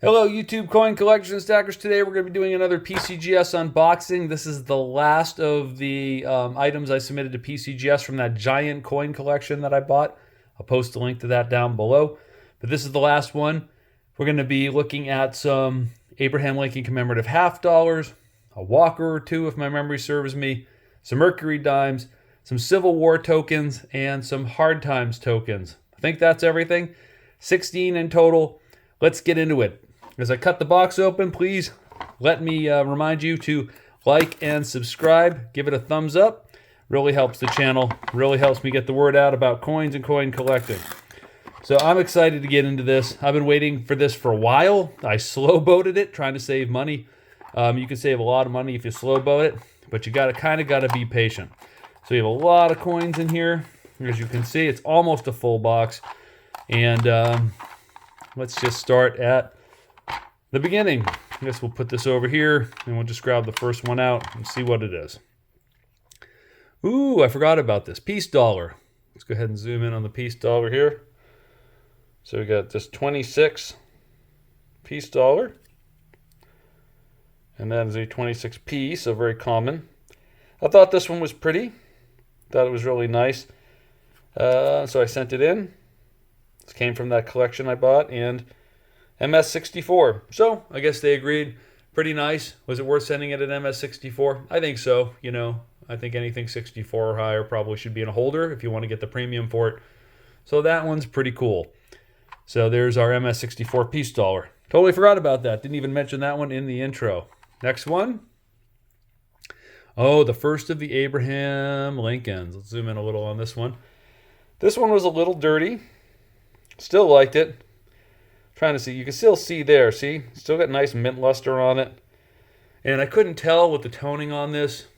Hello YouTube coin collection stackers. Today we're going to be doing another PCGS unboxing. This is the last of the items I submitted to PCGS from that giant coin collection that I bought. I'll post a link to that down below. But this is the last one. We're going to be looking at some Abraham Lincoln Commemorative Half Dollars, a Walker or two if my memory serves me, some Mercury dimes, some Civil War tokens, and some Hard Times tokens. I think that's everything. 16 in total. Let's get into it. As I cut the box open, please let me remind you to like and subscribe. Give it a thumbs up. Really helps the channel. Really helps me get the word out about coins and coin collecting. So I'm excited to get into this. I've been waiting for this for a while. I slow-boated it, trying to save money. You can save a lot of money if you slow-boat it, but you kind of got to be patient. So you have a lot of coins in here. As you can see, it's almost a full box. And let's just start at the beginning. I guess we'll put this over here and we'll just grab the first one out and see what it is. Ooh, I forgot about this. Peace dollar. Let's go ahead and zoom in on the peace dollar here. So we got this 26 peace dollar. And that is a 26p, so very common. I thought this one was pretty. Thought it was really nice. So I sent it in. This came from that collection I bought, and MS64. So I guess they agreed. Pretty nice. Was it worth sending it at MS64? I think so. You know, I think anything 64 or higher probably should be in a holder if you want to get the premium for it. So that one's pretty cool. So there's our MS64 peace dollar. Totally forgot about that. Didn't even mention that one in the intro. Next one. Oh, the first of the Abraham Lincolns. Let's zoom in a little on this one. This one was a little dirty. Still liked it. Trying to see, you can still see there, see? Still got nice mint luster on it. And I couldn't tell with the toning on this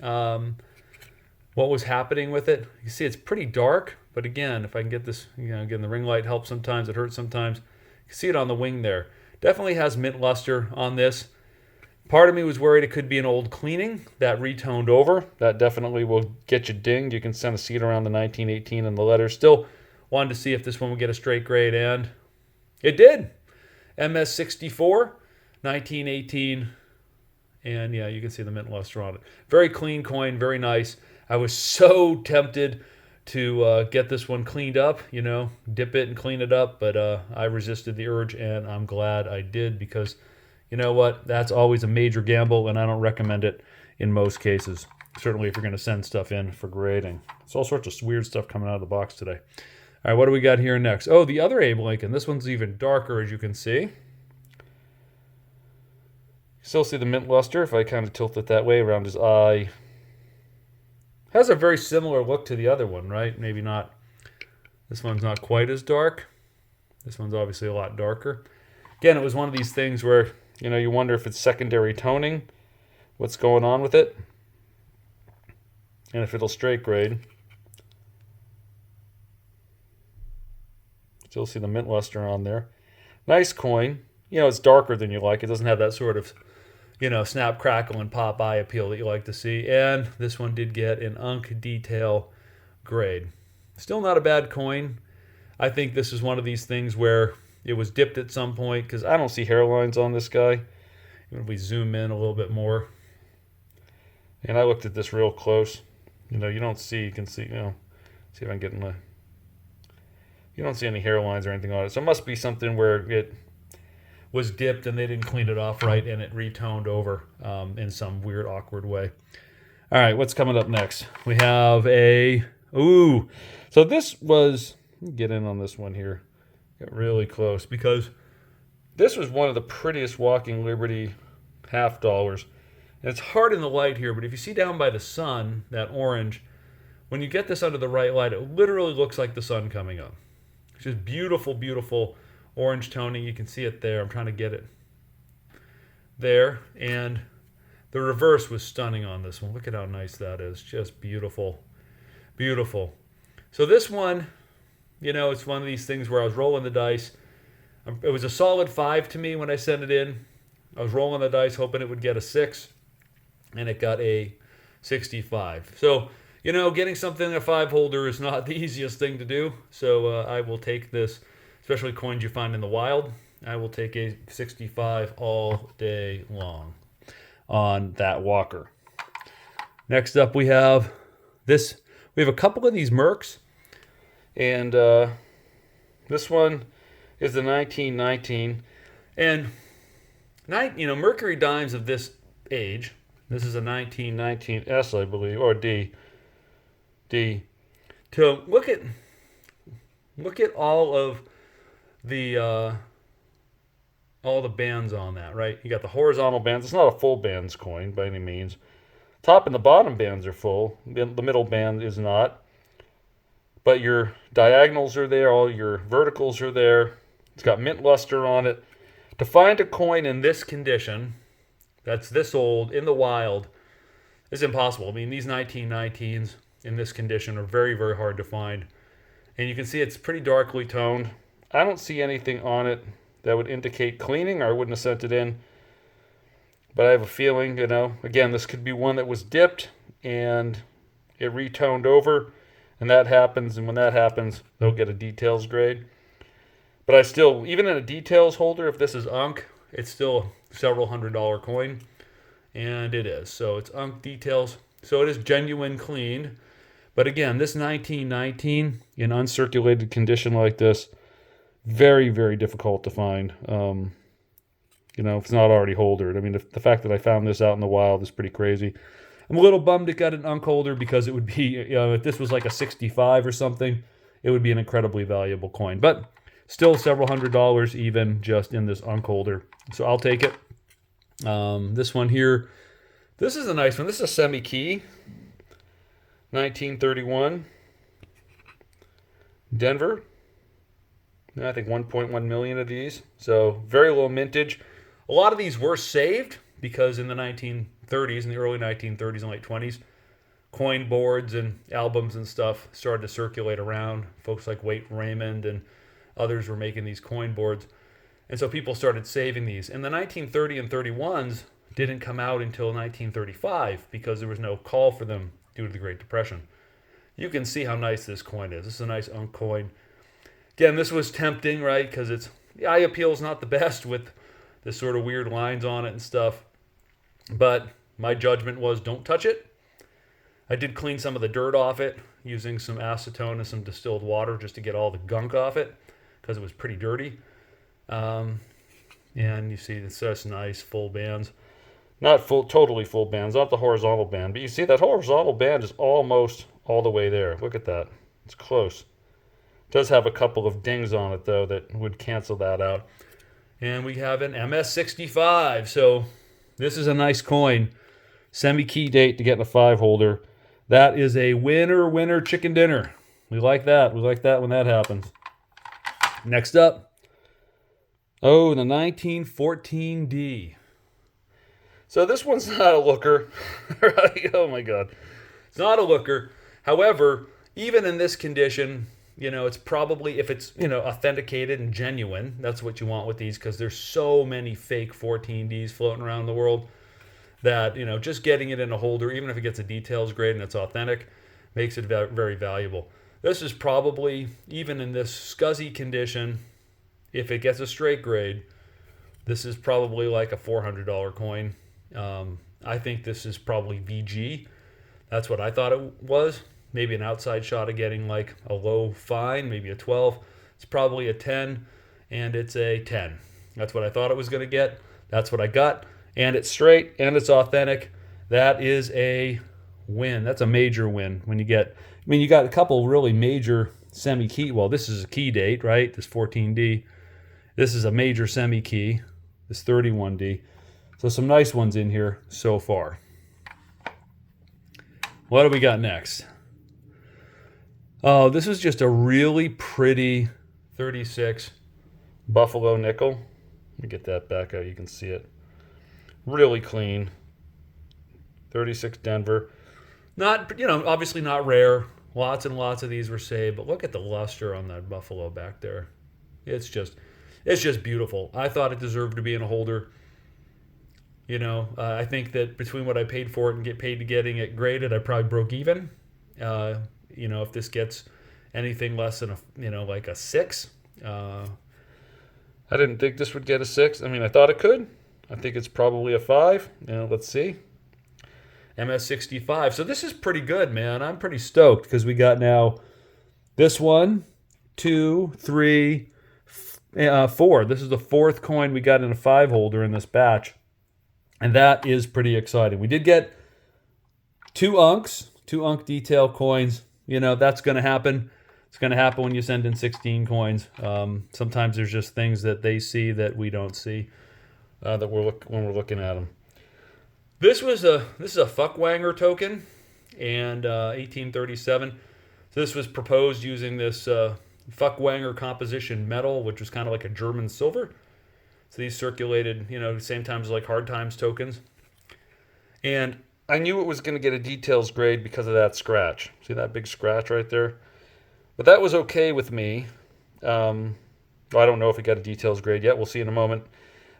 what was happening with it. You see it's pretty dark, but again, if I can get this, again, the ring light helps sometimes, it hurts sometimes. You can see it on the wing there. Definitely has mint luster on this. Part of me was worried it could be an old cleaning that retoned over. That definitely will get you dinged. You can kind of see it around the 1918 and the letters. Still wanted to see if this one would get a straight grade, and it did. MS64, 1918, and yeah, you can see the mint luster on it. Very clean coin, very nice. I was so tempted to get this one cleaned up, dip it and clean it up, but I resisted the urge, and I'm glad I did because, you know what, that's always a major gamble, and I don't recommend it in most cases. Certainly if you're going to send stuff in for grading. It's all sorts of weird stuff coming out of the box today. All right, what do we got here next? Oh, the other Abe Lincoln. This one's even darker, as you can see. Still see the mint luster if I kind of tilt it that way around his eye. Has a very similar look to the other one, right? Maybe not. This one's not quite as dark. This one's obviously a lot darker. Again, it was one of these things where, you wonder if it's secondary toning, what's going on with it, and if it'll straight grade. Still see the mint luster on there. Nice coin. It's darker than you like. It doesn't have that sort of, snap, crackle, and pop eye appeal that you like to see. And this one did get an Unk detail grade. Still not a bad coin. I think this is one of these things where it was dipped at some point because I don't see hairlines on this guy. Even if we zoom in a little bit more. And I looked at this real close. You don't see, you can see, see if I can get in the... You don't see any hairlines or anything on it. So it must be something where it was dipped and they didn't clean it off right and it retoned over in some weird, awkward way. All right, what's coming up next? We have a... Ooh. So this was... Let me get in on this one here. Get really close because this was one of the prettiest Walking Liberty half dollars. And it's hard in the light here, but if you see down by the sun, that orange, when you get this under the right light, it literally looks like the sun coming up. It's just beautiful, beautiful orange toning. You can see it there. I'm trying to get it there. And the reverse was stunning on this one. Look at how nice that is. Just beautiful, beautiful. So this one, it's one of these things where I was rolling the dice. It was a solid 5 to me when I sent it in. I was rolling the dice hoping it would get a 6, and it got a 65. So getting something in a 5 holder is not the easiest thing to do. So I will take this, especially coins you find in the wild. I will take a 65 all day long on that Walker. Next up, we have this. We have a couple of these Mercs, and this one is the 1919. And Mercury dimes of this age. This is a 1919 S, I believe, or D. To look at all the bands on that, right? You got the horizontal bands. It's not a full bands coin by any means. Top and the bottom bands are full. The middle band is not. But your diagonals are there. All your verticals are there. It's got mint luster on it. To find a coin in this condition, that's this old, in the wild, is impossible. I mean, these 1919s in this condition are very, very hard to find. And you can see it's pretty darkly toned. I don't see anything on it that would indicate cleaning, or I wouldn't have sent it in. But I have a feeling, again, this could be one that was dipped and it retoned over, and that happens. And when that happens, they'll get a details grade. But I still, even in a details holder, if this is Unk, it's still several $100 coin, and it is. So it's Unk details. So it is genuine cleaned. But again, this 1919 in uncirculated condition like this, very, very difficult to find. If it's not already holdered. I mean, the fact that I found this out in the wild is pretty crazy. I'm a little bummed it got an Unk holder, because it would be, if this was like a 65 or something, it would be an incredibly valuable coin. But still several $100 even just in this Unk holder. So I'll take it. This one here, this is a nice one. This is a semi-key, 1931, Denver. I think 1.1 million of these. So very low mintage. A lot of these were saved because in the 1930s, in the early 1930s and late 20s, coin boards and albums and stuff started to circulate around. Folks like Waite Raymond and others were making these coin boards. And so people started saving these. And the 1930 and 31s didn't come out until 1935 because there was no call for them due to the Great Depression. You can see how nice this coin is. This is a nice Unk coin. Again, this was tempting, right? Because the eye appeal is not the best with this sort of weird lines on it and stuff. But my judgment was don't touch it. I did clean some of the dirt off it using some acetone and some distilled water just to get all the gunk off it because it was pretty dirty. And you see it's just nice full bands. Not totally full bands, not the horizontal band. But you see that horizontal band is almost all the way there. Look at that. It's close. It does have a couple of dings on it, though, that would cancel that out. And we have an MS65. So this is a nice coin. Semi-key date to get in a 5 holder. That is a winner chicken dinner. We like that. We like that when that happens. Next up. Oh, the 1914D. So this one's not a looker. Right? Oh my God. It's not a looker. However, even in this condition, it's probably, if it's, authenticated and genuine, that's what you want with these, because there's so many fake 14Ds floating around the world that, just getting it in a holder, even if it gets a details grade and it's authentic, makes it very valuable. This is probably, even in this scuzzy condition, if it gets a straight grade, this is probably like a $400 coin. I think this is probably VG. That's what I thought it was. Maybe an outside shot of getting like a low fine, maybe a 12. It's probably a 10, and it's a 10. That's what I thought it was going to get. That's what I got. And it's straight, and it's authentic. That is a win. That's a major win when you get... you got a couple really major semi-key... Well, this is a key date, right? This 14D. This is a major semi-key. This 31D. So some nice ones in here so far. What do we got next? Oh, this is just a really pretty 36 Buffalo nickel. Let me get that back out. You can see it. Really clean. 36 Denver. Not, obviously not rare. Lots and lots of these were saved, but look at the luster on that Buffalo back there. It's just beautiful. I thought it deserved to be in a holder. I think that between what I paid for it and get paid to getting it graded, I probably broke even. If this gets anything less than like a 6, I didn't think this would get a 6. I mean, I thought it could. I think it's probably a 5. Let's see. MS65. So this is pretty good, man. I'm pretty stoked because we got now this 1, 2, 3, 4. This is the 4th coin we got in a 5 holder in this batch. And that is pretty exciting. We did get 2 unks, 2 unk detail coins. That's going to happen. It's going to happen when you send in 16 coins. Sometimes there's just things that they see that we don't see when we're looking at them. This is a Fuckwanger token, and 1837. So this was proposed using this Fuckwanger composition metal, which was kind of like a German silver. So these circulated, same times like Hard Times tokens. And I knew it was going to get a details grade because of that scratch. See that big scratch right there? But that was okay with me. I don't know if it got a details grade yet. We'll see in a moment.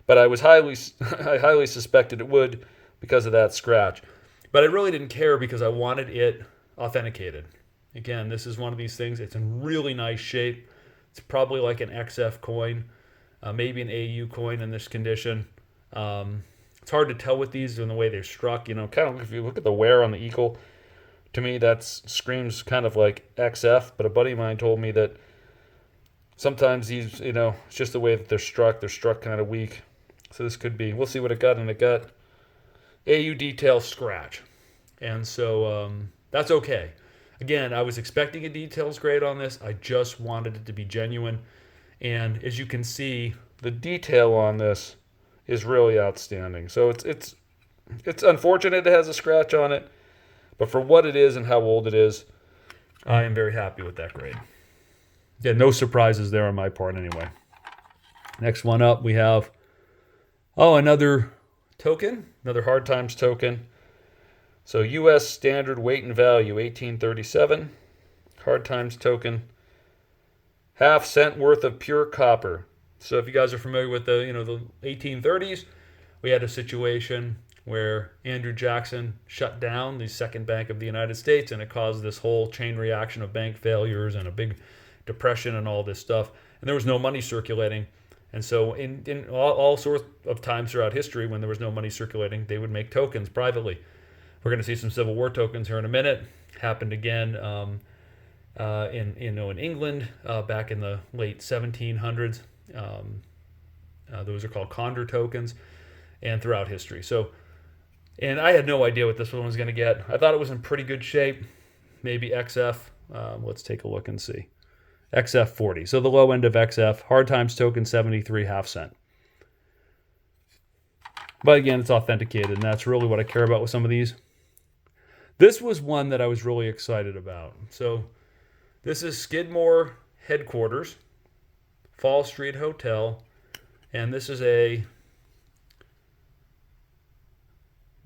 But I highly suspected it would because of that scratch. But I really didn't care because I wanted it authenticated. Again, this is one of these things. It's in really nice shape. It's probably like an XF coin, maybe an AU coin in this condition. It's hard to tell with these in the way they're struck. Kind of if you look at the wear on the Eagle, to me that screams kind of like XF. But a buddy of mine told me that sometimes these, it's just the way that they're struck. They're struck kind of weak. So this could be. We'll see what it got, and it got AU detail scratch, and so that's okay. Again, I was expecting a details grade on this. I just wanted it to be genuine, and as you can see, the detail on this is really outstanding. So it's unfortunate it has a scratch on it, but for what it is and how old it is, I am very happy with that grade. Yeah, no surprises there on my part anyway. Next one up, we have another token, another Hard Times token. So U.S. Standard Weight and Value, 1837. Hard Times token. Half cent worth of pure copper. So if you guys are familiar with the 1830s, we had a situation where Andrew Jackson shut down the Second Bank of the United States, and it caused this whole chain reaction of bank failures and a big depression and all this stuff. And there was no money circulating. And so in all sorts of times throughout history, when there was no money circulating, they would make tokens privately. We're going to see some Civil War tokens here in a minute. Happened again in England back in the late 1700s. Those are called Condor tokens, and throughout history. So, and I had no idea what this one was going to get. I thought it was in pretty good shape, maybe XF. Let's take a look and see. XF 40. So the low end of XF. Hard Times token 73 half cent. But again, it's authenticated, and that's really what I care about with some of these. This was one that I was really excited about. So this is Skidmore headquarters, Fall Street Hotel, and this is a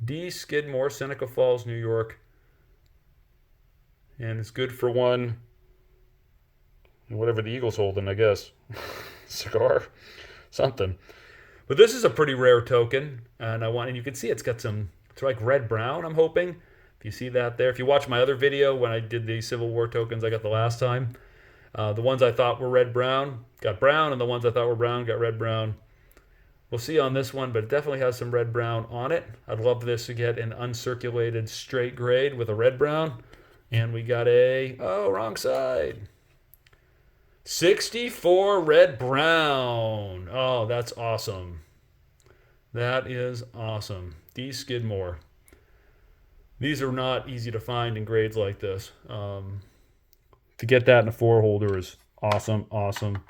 D. Skidmore, Seneca Falls, New York, and it's good for one, whatever the Eagle's holding, I guess, cigar, something. But this is a pretty rare token, and you can see it's like red brown, I'm hoping. If you see that there. If you watch my other video when I did the Civil War tokens I got the last time, the ones I thought were red brown got brown, and the ones I thought were brown got red brown. We'll see on this one, but it definitely has some red brown on it. I'd love this to get an uncirculated straight grade with a red brown. And we got wrong side. 64 red brown. Oh, that's awesome. That is awesome. D. Skidmore. These are not easy to find in grades like this. To get that in a 4 holder is awesome, awesome,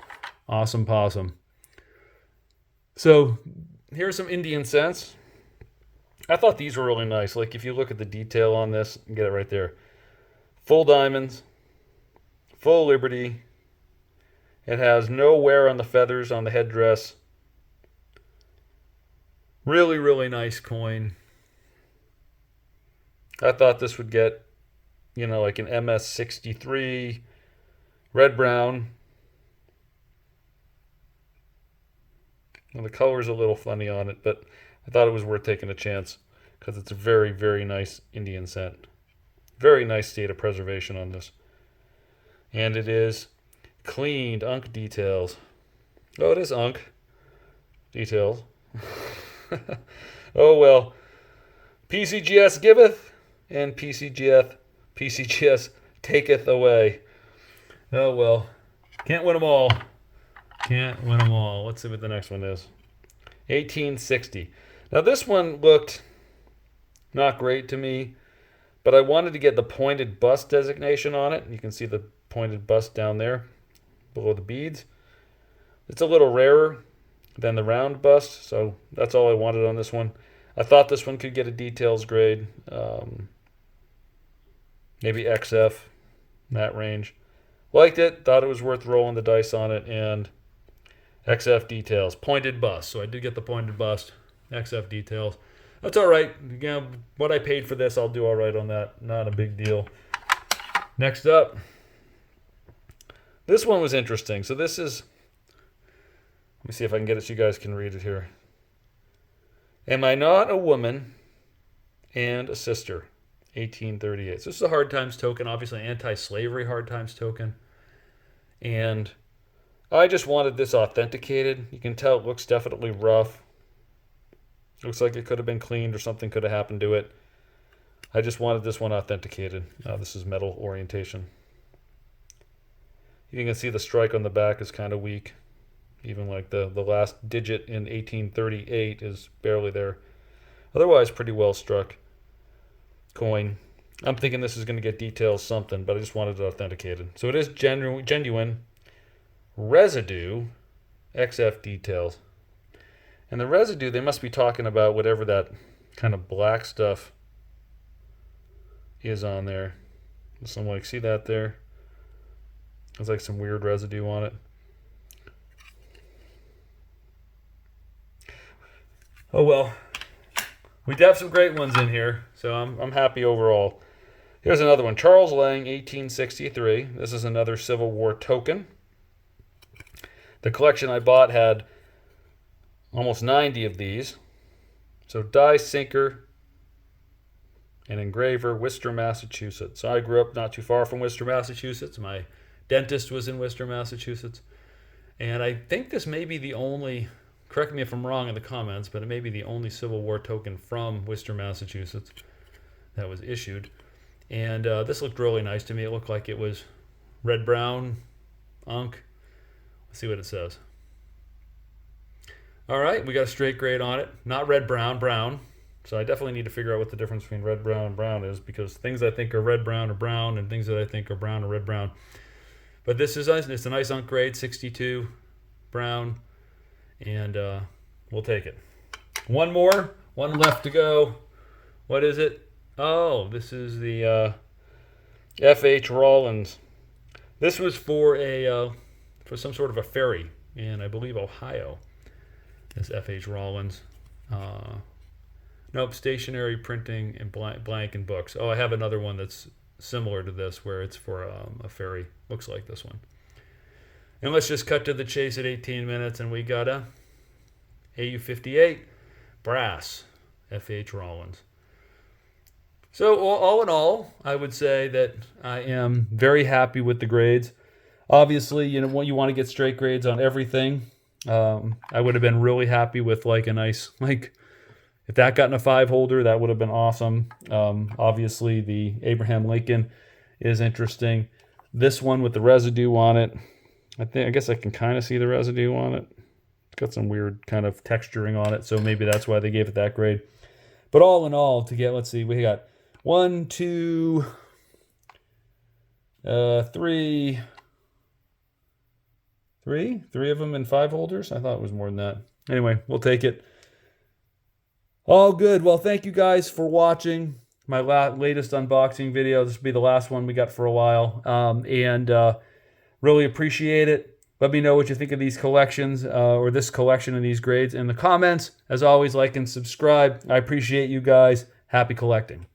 awesome possum. So here's some Indian cents. I thought these were really nice. Like if you look at the detail on this, you get it right there. Full diamonds, full Liberty. It has no wear on the feathers on the headdress. Really, really nice coin. I thought this would get, like an MS63, red brown. Well, the color's a little funny on it, but I thought it was worth taking a chance because it's a very, very nice Indian cent. Very nice state of preservation on this. And it is cleaned, unk details. Oh, it is unk. details. Oh well. PCGS giveth, and PCGS taketh away. Oh well. Can't win them all. Can't win them all. Let's see what the next one is. 1860. Now this one looked not great to me, but I wanted to get the pointed bust designation on it. You can see the pointed bust down there below the beads. It's a little rarer than the round bust, so that's all I wanted on this one. I thought this one could get a details grade, maybe XF, in that range. Liked it, thought it was worth rolling the dice on it, and XF details, pointed bust. So I did get the pointed bust, XF details. That's all right. Again, what I paid for this, I'll do all right on that. Not a big deal. Next up, this one was interesting. So this is, let me see if I can get it so you guys can read it here. Am I not a woman and a sister? 1838. So this is a hard times token, obviously anti-slavery hard times token. And I just wanted this authenticated. You can tell it looks definitely rough. Looks like it could have been cleaned or something could have happened to it. I just wanted this one authenticated. This is metal orientation. You can see the strike on the back is kind of weak. Even like the last digit in 1838 is barely there. Otherwise, pretty well struck coin. I'm thinking this is going to get details something, but I just wanted it authenticated. So it is genuine residue XF details. And the residue, they must be talking about whatever that kind of black stuff is on there. Some like, see that there? There's like some weird residue on it. Oh well, we have some great ones in here, so I'm happy overall. Here's another one, Charles Lang, 1863. This is another Civil War token. The collection I bought had almost 90 of these. So die sinker and engraver, Worcester, Massachusetts. So I grew up not too far from Worcester, Massachusetts. My dentist was in Worcester, Massachusetts. And I think this may be the only, correct me if I'm wrong in the comments, but it may be the only Civil War token from Worcester, Massachusetts that was issued. And this looked really nice to me. It looked like it was red-brown, unk. Let's see what it says. All right, we got a straight grade on it. Not red-brown, brown. So I definitely need to figure out what the difference between red, brown, and brown is, because things I think are red, brown are brown, and things that I think are brown are red, brown. But this is nice. It's a nice unk grade, 62, brown, and we'll take it. One more, one left to go. What is it? Oh, this is the F.H. Rawlins. This was for for some sort of a ferry in, I believe, Ohio. This F.H. Rawlins. Nope, stationary printing and blank and books. Oh, I have another one that's similar to this where it's for a ferry. Looks like this one. And let's just cut to the chase at 18 minutes, and we got a AU-58 brass F.H. Rawlins. So all in all, I would say that I am very happy with the grades. Obviously, you want to get straight grades on everything. I would have been really happy with like a nice, like, if that got in a 5 holder, that would have been awesome. Obviously, the Abraham Lincoln is interesting. This one with the residue on it, I guess I can kind of see the residue on it. It's got some weird kind of texturing on it, so maybe that's why they gave it that grade. But all in all, to get, let's see, we got 1, 2, 3 of them in 5 holders. I thought it was more than that. Anyway, we'll take it. All good. Well, thank you guys for watching my latest unboxing video. This will be the last one we got for a while, and really appreciate it. Let me know what you think of these collections or this collection and these grades in the comments. As always, like and subscribe. I appreciate you guys. Happy collecting.